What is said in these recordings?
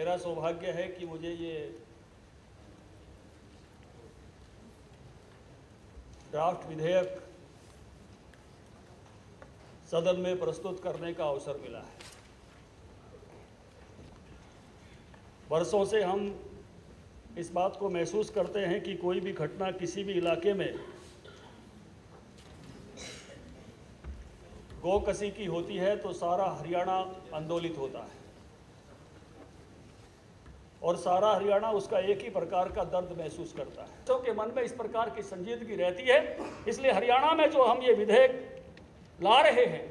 मेरा सौभाग्य है कि मुझे ये ड्राफ्ट विधेयक सदन में प्रस्तुत करने का अवसर मिला है। वर्षों से हम इस बात को महसूस करते हैं कि कोई भी घटना किसी भी इलाके में गोकसी की होती है तो सारा हरियाणा आंदोलित होता है और सारा हरियाणा उसका एक ही प्रकार का दर्द महसूस करता है। बच्चों के मन में इस प्रकार की संजीदगी रहती है। इसलिए हरियाणा में जो हम ये विधेयक ला रहे हैं,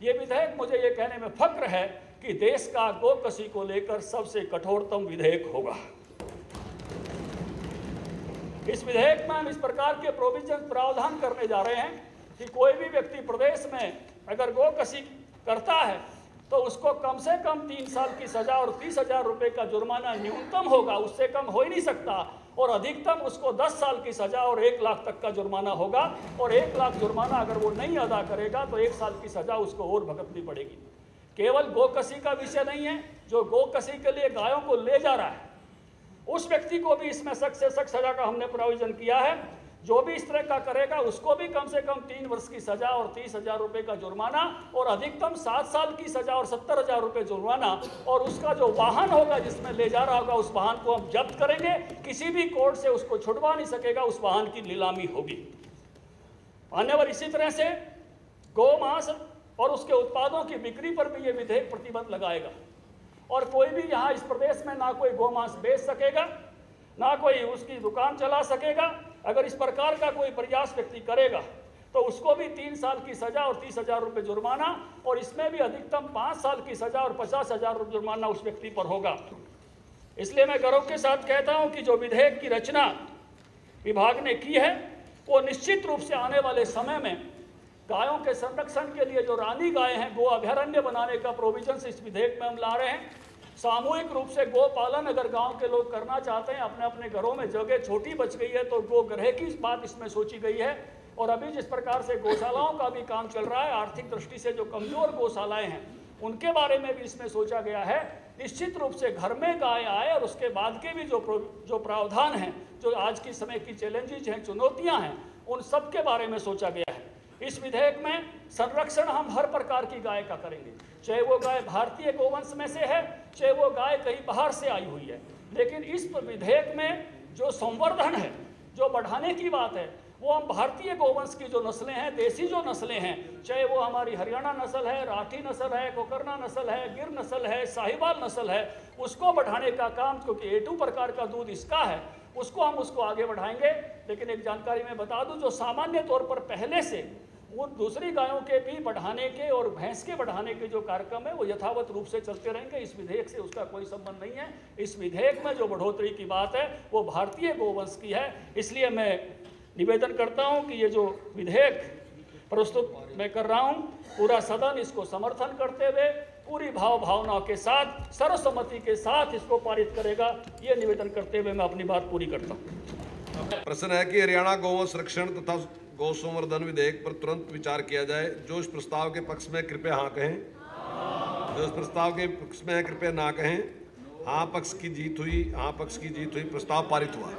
ये विधेयक मुझे ये कहने में फक्र है कि देश का गोकसी को लेकर सबसे कठोरतम विधेयक होगा। इस विधेयक में हम इस प्रकार के प्रोविजन प्रावधान करने जा रहे हैं कि कोई भी व्यक्ति प्रदेश में अगर गोकसी करता है तो उसको कम से कम 3 साल की सजा और 30,000 रुपये का जुर्माना न्यूनतम होगा, उससे कम हो ही नहीं सकता। और अधिकतम उसको 10 साल की सजा और 1 लाख तक का जुर्माना होगा। और 1 लाख जुर्माना अगर वो नहीं अदा करेगा तो 1 साल की सजा उसको और भुगतनी पड़ेगी। केवल गोकसी का विषय नहीं है, जो गोकसी के लिए गायों को ले जा रहा है उस व्यक्ति को भी इसमें सख्त से सख्त सजा का हमने प्रोविजन किया है। जो भी इस तरह का करेगा उसको भी कम से कम 3 वर्ष की सजा और 30,000 रुपये का जुर्माना और अधिकतम 7 साल की सजा और 70,000 रुपये जुर्माना। और उसका जो वाहन होगा जिसमें ले जा रहा होगा उस वाहन को हम जब्त करेंगे, किसी भी कोर्ट से उसको छुड़वा नहीं सकेगा, उस वाहन की नीलामी होगी। मान्यवर, इसी तरह से गौमांस और उसके उत्पादों की बिक्री पर भी ये विधेयक प्रतिबंध लगाएगा और कोई भी यहाँ इस प्रदेश में ना कोई गौमांस बेच सकेगा, ना कोई उसकी दुकान चला सकेगा। अगर इस प्रकार का कोई प्रयास व्यक्ति करेगा तो उसको भी 3 साल की सजा और 30,000 रुपये जुर्माना और इसमें भी अधिकतम 5 साल की सजा और 50,000 रुपये जुर्माना उस व्यक्ति पर होगा। इसलिए मैं गर्व के साथ कहता हूं कि जो विधेयक की रचना विभाग ने की है वो निश्चित रूप से आने वाले समय में गायों के संरक्षण के लिए जो रानी गायें हैं, गो अभयारण्य बनाने का प्रोविजन इस विधेयक में हम ला रहे हैं। सामूहिक रूप से गो पालन अगर गांव के लोग करना चाहते हैं, अपने अपने घरों में जगह छोटी बच गई है तो गो गृह की बात इसमें सोची गई है। और अभी जिस प्रकार से गौशालाओं का भी काम चल रहा है, आर्थिक दृष्टि से जो कमजोर गौशालाएं हैं उनके बारे में भी इसमें सोचा गया है। निश्चित रूप से घर में गाय आए और उसके बाद के भी जो प्रावधान हैं, जो आज की समय की चैलेंजेज हैं, चुनौतियाँ हैं, उन सब के बारे में सोचा गया है। इस विधेयक में संरक्षण हम हर प्रकार की गाय का करेंगे, चाहे वो गाय भारतीय गोवंश में से है, चाहे वो गाय कहीं बाहर से आई हुई है। लेकिन इस विधेयक में जो संवर्धन है, जो बढ़ाने की बात है, वो हम भारतीय गोवंश की जो नस्लें हैं, देसी जो नस्लें हैं, चाहे वो हमारी हरियाणा नस्ल है, राठी नस्ल है, कोकरना नस्ल है, गिर नस्ल है, साहिवाल नस्ल है, उसको बढ़ाने का काम, क्योंकि A2 प्रकार का दूध इसका है, उसको आगे बढ़ाएंगे। लेकिन एक जानकारी मैं बता दूं, जो सामान्य तौर पर पहले से वो दूसरी गायों के भी बढ़ाने के और भैंस के बढ़ाने के जो कार्यक्रम है वो यथावत रूप से चलते रहेंगे। इस विधेयक से उसका कोई संबंध नहीं है। इस विधेयक में जो बढ़ोतरी की बात है वो भारतीय गोवंश की है। इसलिए मैं निवेदन करता हूं कि ये जो विधेयक प्रस्तुत मैं कर रहा हूं, पूरा सदन इसको समर्थन करते हुए पूरी भावनाओं के साथ, सर्वसम्मति के साथ इसको पारित करेगा। ये निवेदन करते हुए मैं अपनी बात पूरी करता हूँ। प्रश्न है कि हरियाणा गौ संरक्षण तथा गौ संवर्धन विधेयक पर तुरंत विचार किया जाए। जो इस प्रस्ताव के पक्ष में कृपया हाँ कहें, जो इस प्रस्ताव के पक्ष में है कृपया ना कहें। हाँ पक्ष की जीत हुई, हाँ पक्ष की जीत हुई, प्रस्ताव पारित हुआ।